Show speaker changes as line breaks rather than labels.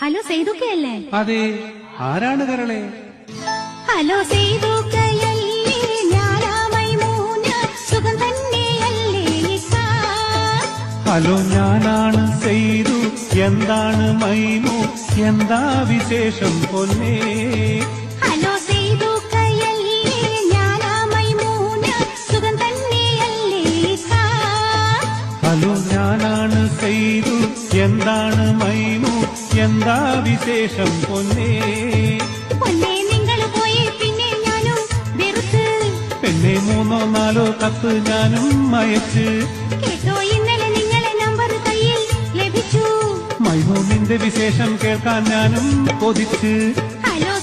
Hello സേതുക്കയല്ലേ?
അതെ, ആരാണ് കരളെ?
ഹലോ സേതുക്കയല്ലേ, ഞാനാ മൈമൂന, സുഖം തന്നെയല്ലേ ഇക്കാ?
ഹലോ, ഞാനാണ് സെയ്തു, എന്താണ് മൈമു, എന്താ വിശേഷം പൊന്നേ?
ഹലോ സേതുക്കയല്ലേ, ഞാനാ മൈമൂന, സുഖം തന്നെയല്ലേ ഇക്കാ?
ഹലോ, ഞാനാണ് സെയ്തു, എന്താണ് മൈമു, എന്താ വിശേഷം പൊന്നേ?
പൊന്നേ നിങ്ങൾ പോയി പിന്നെ ഞാനും വെറുത്ത്,
പെണ്ണെ 3 or 4 കത്ത് ഞാനും അയച്ച്.
കേട്ടോ ഇന്നലെ നിങ്ങളെ നമ്പർ കയ്യിൽ ലഭിച്ചു.
മൈമു, നിന്റെ വിശേഷം കേൾക്കാൻ ഞാനും കൊതിച്ച്.
ഹലോ